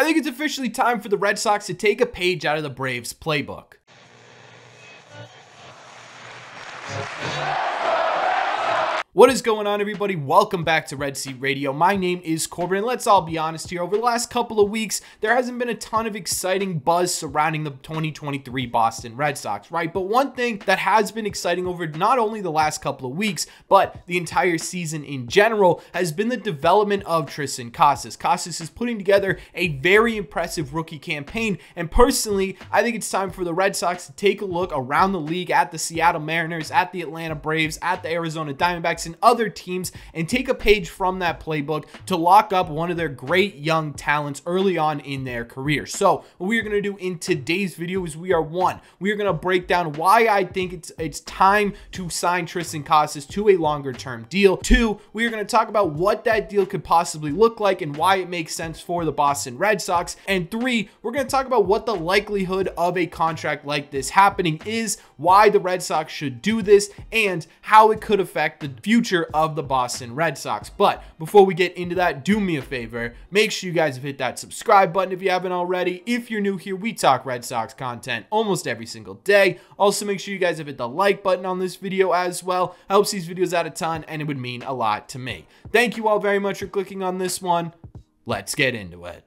think it's officially time for the Red Sox to take a page out of the Braves' playbook. What is going on, everybody? Welcome back to Red Seat Radio. My name is Corbin, and let's all be honest here. Over the last couple of weeks, there hasn't been a ton of exciting buzz surrounding the 2023 Boston Red Sox, right? But one thing that has been exciting over not only the last couple of weeks, but the entire season in general, has been the development of Triston Casas. Casas is putting together a very impressive rookie campaign, and personally, I think it's time for the Red Sox to take a look around the league at the Seattle Mariners, at the Atlanta Braves, at the Arizona Diamondbacks, and other teams, and take a page from that playbook to lock up one of their great young talents early on in their career. So what we are going to do in today's video is we are going to break down why I think it's time to sign Triston Casas to a longer term deal. 2, we are going to talk about what that deal could possibly look like and why it makes sense for the Boston Red Sox. And 3, we're going to talk about what the likelihood of a contract like this happening is, why the Red Sox should do this, and how it could affect the future of the Boston Red Sox. But before we get into that, do me a favor, make sure you guys have hit that subscribe button if you haven't already. If you're new here, we talk Red Sox content almost every single day. Also, make sure you guys have hit the like button on this video as well. Helps these videos out a ton, and it would mean a lot to me. Thank you all very much for clicking on this one. Let's get into it.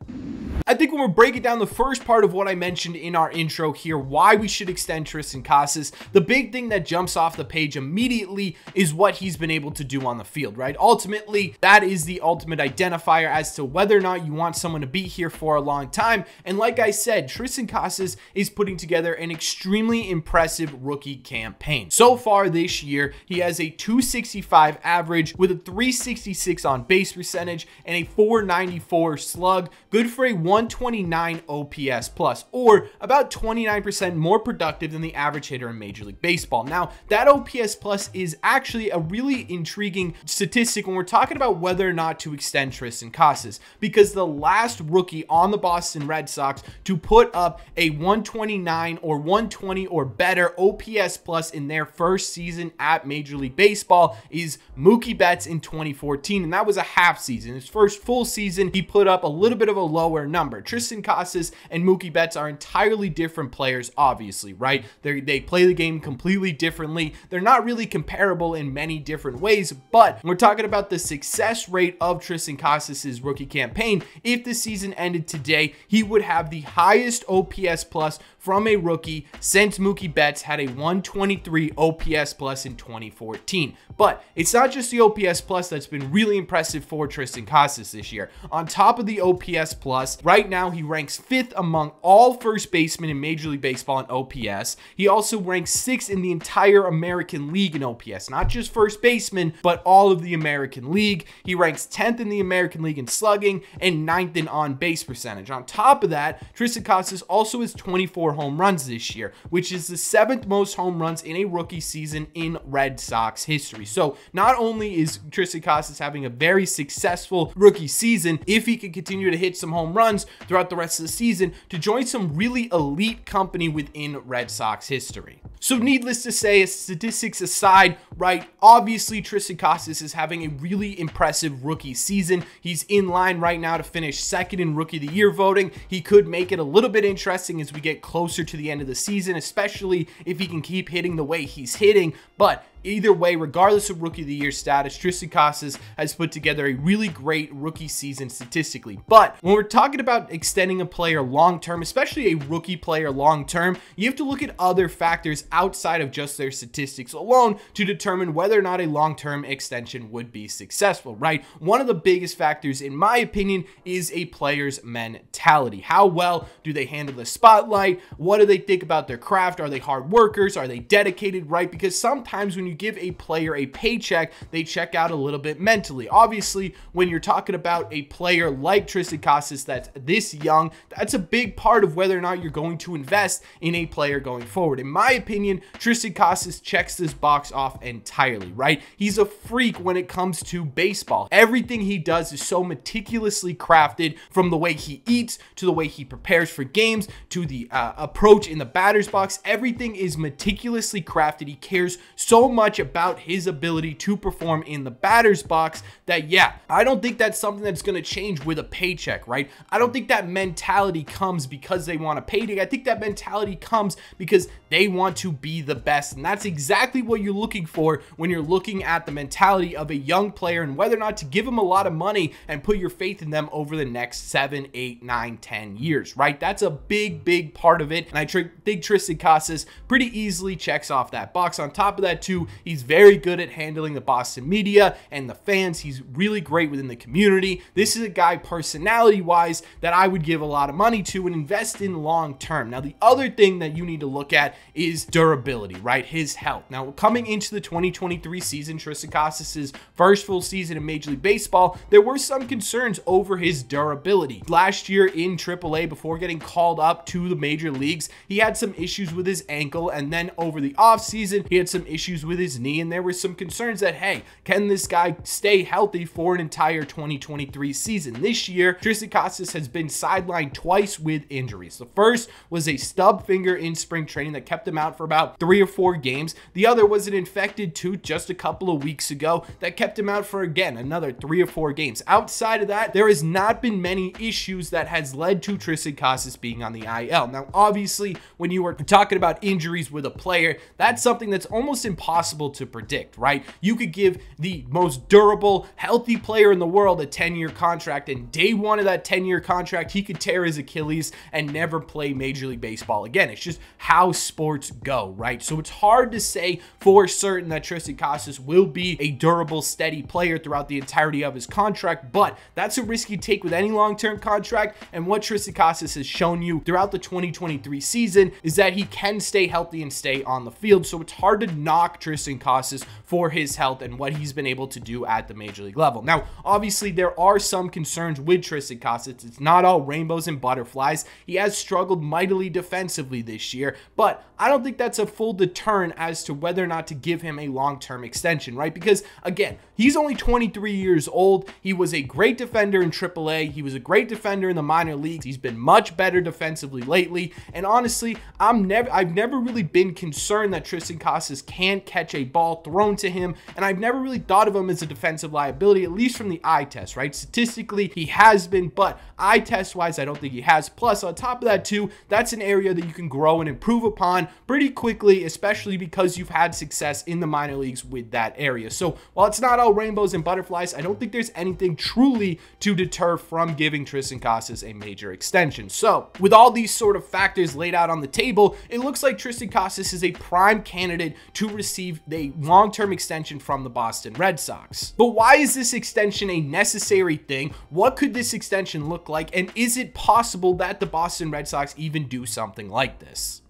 I think when we're breaking down the first part of what I mentioned in our intro here, why we should extend Triston Casas, the big thing that jumps off the page immediately is what he's been able to do on the field, right? Ultimately, that is the ultimate identifier as to whether or not you want someone to be here for a long time. And like I said, Triston Casas is putting together an extremely impressive rookie campaign. So far this year, he has a 265 average with a 366 on base percentage and a 494 slug, good for a 129 OPS plus, or about 29% more productive than the average hitter in Major League Baseball. Now, that OPS plus is actually a really intriguing statistic when we're talking about whether or not to extend Triston Casas, because the last rookie on the Boston Red Sox to put up a 129 or 120 or better OPS plus in their first season at Major League Baseball is Mookie Betts in 2014, and that was a half season. His first full season, he put up a little bit of a lower number. Triston Casas and Mookie Betts are entirely different players, obviously, right? They play the game completely differently. They're not really comparable in many different ways, but we're talking about the success rate of Triston Casas' rookie campaign. If the season ended today, he would have the highest OPS plus from a rookie since Mookie Betts had a 123 OPS plus in 2014. But it's not just the OPS plus that's been really impressive for Triston Casas this year. On top of the OPS plus, right now he ranks 5th among all first basemen in Major League Baseball in OPS. He also ranks 6th in the entire American League in OPS, not just first baseman, but all of the American League. He ranks 10th in the American League in slugging and 9th in on-base percentage. On top of that, Triston Casas also has 24 home runs this year, which is the 7th most home runs in a rookie season in Red Sox history. So not only is Triston Casas having a very successful rookie season, if he can continue to hit some home runs throughout the rest of the season, to join some really elite company within Red Sox history. So needless to say, statistics aside, right, obviously Triston Casas is having a really impressive rookie season. He's in line right now to finish 2nd in Rookie of the Year voting. He could make it a little bit interesting as we get closer to the end of the season, especially if he can keep hitting the way he's hitting. But either way, regardless of Rookie of the Year status, Triston Casas has put together a really great rookie season statistically. But when we're talking about extending a player long-term, especially a rookie player long-term, you have to look at other factors outside of just their statistics alone to determine whether or not a long-term extension would be successful, right? One of the biggest factors, in my opinion, is a player's mentality. How well do they handle the spotlight? What do they think about their craft? Are they hard workers? Are they dedicated, right? Because sometimes when you give a player a paycheck, they check out a little bit mentally. Obviously, when you're talking about a player like Triston Casas that's this young, that's a big part of whether or not you're going to invest in a player going forward. In my opinion, Triston Casas checks this box off entirely, right? He's a freak when it comes to baseball. Everything he does is so meticulously crafted, from the way he eats to the way he prepares for games to the approach in the batter's box. Everything is meticulously crafted. He cares so much about his ability to perform in the batter's box that, yeah, I don't think that's something that's going to change with a paycheck, right? I don't think that mentality comes because they want a payday. I think that mentality comes because they want to be the best. And that's exactly what you're looking for when you're looking at the mentality of a young player and whether or not to give them a lot of money and put your faith in them over the next 7, 8, 9, 10 years, right? That's a big part of it. And I think Triston Casas pretty easily checks off that box. On top of that too, he's very good at handling the Boston media and the fans. He's really great within the community. This is a guy personality wise that I would give a lot of money to and invest in long term. Now, the other thing that you need to look at is durability, right? His health. Now, coming into the 2023 season, Triston Casas' first full season in Major League Baseball, there were some concerns over his durability. Last year in AAA, before getting called up to the major leagues, he had some issues with his ankle, and then over the offseason, he had some issues with his knee, and there were some concerns that, hey, can this guy stay healthy for an entire 2023 season? This year, Triston Casas has been sidelined twice with injuries. The first was a stub finger in spring training that kept him out for about 3 or 4 games. The other was an infected tooth just a couple of weeks ago that kept him out for, again, another 3 or 4 games. Outside of that, there has not been many issues that has led to Triston Casas being on the IL. Now, obviously, when you are talking about injuries with a player, that's something that's almost impossible to predict, right? You could give the most durable, healthy player in the world a 10-year contract, and day one of that 10-year contract, he could tear his Achilles and never play Major League Baseball again. It's just how sports go, right? So it's hard to say for certain that Triston Casas will be a durable, steady player throughout the entirety of his contract, but that's a risk you take with any long-term contract. And what Triston Casas has shown you throughout the 2023 season is that he can stay healthy and stay on the field. So it's hard to knock Triston Casas for his health and what he's been able to do at the major league level. Now, obviously, there are some concerns with Triston Casas. It's not all rainbows and butterflies. He has struggled mightily defensively this year, but I don't think that's a full deterrent as to whether or not to give him a long-term extension, right? Because, again, he's only 23 years old. He was a great defender in AAA. He was a great defender in the minor leagues. He's been much better defensively lately. And honestly, I've never really been concerned that Triston Casas can't catch a ball thrown to him. And I've never really thought of him as a defensive liability, at least from the eye test, right? Statistically, he has been, but eye test wise, I don't think he has. Plus, on top of that too, that's an area that you can grow and improve upon pretty quickly, especially because you've had success in the minor leagues with that area. So while it's not all rainbows and butterflies, I don't think there's anything truly to deter from giving Triston Casas a major extension. So with all these sort of factors laid out on the table, it looks like Triston Casas is a prime candidate to receive a long-term extension from the Boston Red Sox. But why is this extension a necessary thing? What could this extension look like? And is it possible that the Boston Red Sox even do something like this?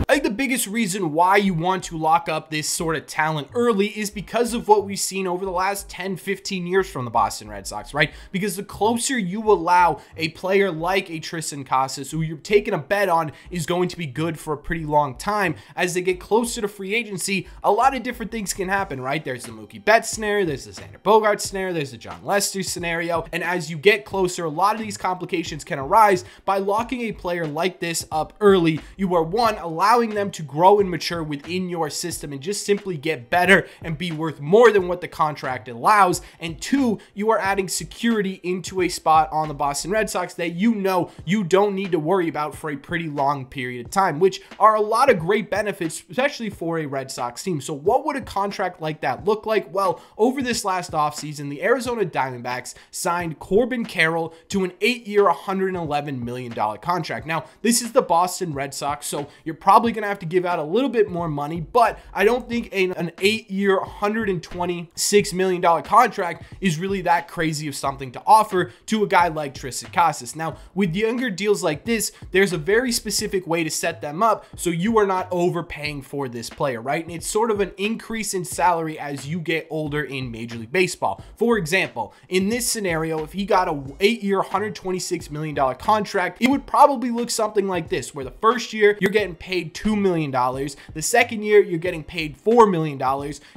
I think the biggest reason why you want to lock up this sort of talent early is because of what we've seen over the last 10, 15 years from the Boston Red Sox, right? Because the closer you allow a player like a Triston Casas, who you're taking a bet on is going to be good for a pretty long time, as they get closer to free agency, a lot of different things can happen, right? There's the Mookie Betts scenario, there's the Xander Bogaerts scenario, there's the John Lester scenario, and as you get closer, a lot of these complications can arise. By locking a player like this up early, you are, one, allowing them to grow and mature within your system and just simply get better and be worth more than what the contract allows, and two, you are adding security into a spot on the Boston Red Sox that you know you don't need to worry about for a pretty long period of time, which are a lot of great benefits, especially for a Red Sox team. So what would a contract like that look like? Well, over this last offseason, the Arizona Diamondbacks signed Corbin Carroll to an 8-year, $111 million contract. Now, this is the Boston Red Sox, so you're probably going to have to give out a little bit more money, but I don't think an 8-year, $126 million contract is really that crazy of something to offer to a guy like Triston Casas. Now, with younger deals like this, there's a very specific way to set them up so you are not overpaying for this player, right? And it's sort of an increase in salary as you get older in Major League Baseball. For example, in this scenario, if he got a 8-year, $126 million contract, it would probably look something like this, where the first year you're getting paid $2 million. The second year, you're getting paid $4 million.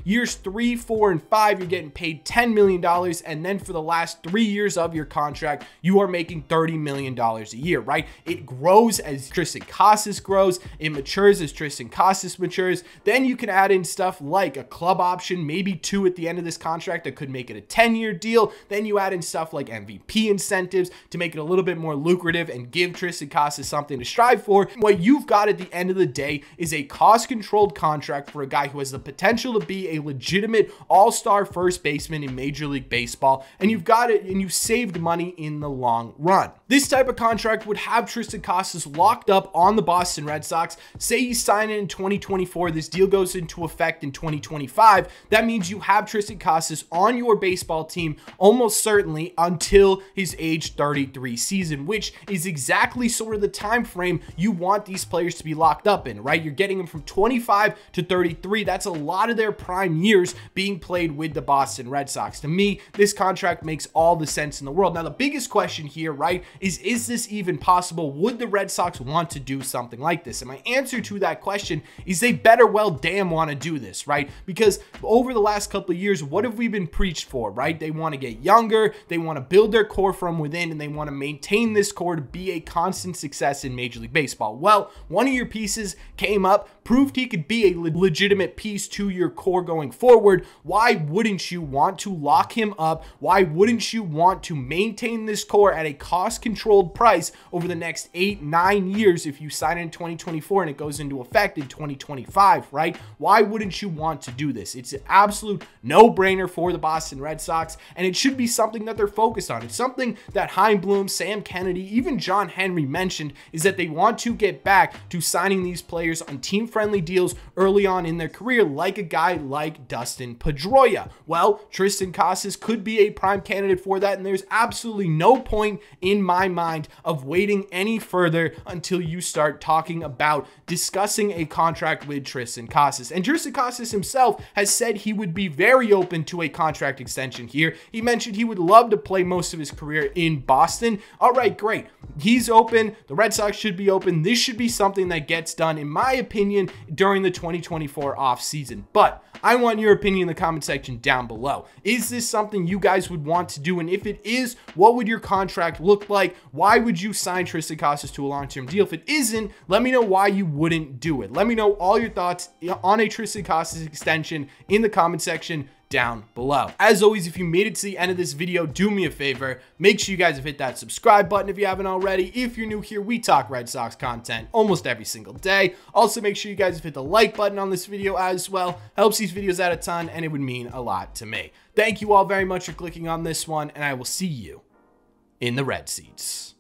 Years 3, 4, and 5, you're getting paid $10 million. And then for the last 3 years of your contract, you are making $30 million a year, right? It grows as Triston Casas grows. It matures as Triston Casas matures. Then you can add in stuff like a club option, maybe 2 at the end of this contract that could make it a 10-year deal. Then you add in stuff like MVP incentives to make it a little bit more lucrative and give Triston Casas something to strive for. What you've got at the end of the day is a cost-controlled contract for a guy who has the potential to be a legitimate all-star first baseman in Major League Baseball, and you've got it, and you saved money in the long run. This type of contract would have Triston Casas locked up on the Boston Red Sox. Say you sign it in 2024, this deal goes into effect in 2025. That means you have Triston Casas on your baseball team almost certainly until his age 33 season, which is exactly sort of the time frame you want these players to be locked up in, right? You're getting them from 25 to 33. That's a lot of their prime years being played with the Boston Red Sox. To me, this contract makes all the sense in the world. Now, the biggest question here, right, is this even possible? Would the Red Sox want to do something like this? And my answer to that question is they better well damn want to do this, right? Because over the last couple of years, what have we been preached for, right? They want to get younger, they want to build their core from within, and they want to maintain this core to be a constant success in Major League Baseball. Well, one of your pieces came up, proved he could be a legitimate piece to your core going forward. Why wouldn't you want to lock him up? Why wouldn't you want to maintain this core at a cost-controlled price over the next 8-9 years if you sign it in 2024 and it goes into effect in 2025, right? Why wouldn't you want to do this? It's an absolute no-brainer for the Boston Red Sox, and it should be something that they're focused on. It's something that Chaim Bloom, Sam Kennedy, even John Henry mentioned, is that they want to get back to signing these players on team-friendly deals early on in their career, like a guy like Dustin Pedroia. Well, Triston Casas could be a prime candidate for that, and there's absolutely no point in my mind of waiting any further until you start talking about discussing a contract with Triston Casas. And Triston Casas himself has said he would be very open to a contract extension here. He mentioned he would love to play most of his career in Boston. All right, great. He's open. The Red Sox should be open. This should be something that gets done, in my opinion, during the 2024 offseason. But I want your opinion in the comment section down below. Is this something you guys would want to do? And if it is, what would your contract look like? Why would you sign Triston Casas to a long-term deal? If it isn't, let me know why you wouldn't do it. Let me know all your thoughts on a Triston Casas extension in the comment section down below. As always, if you made it to the end of this video, do me a favor, make sure you guys have hit that subscribe button if you haven't already. If you're new here, we talk Red Sox content almost every single day. Also, make sure you guys have hit the like button on this video as well. Helps these videos out a ton, and it would mean a lot to me. Thank you all very much for clicking on this one, and I will see you in the red seats.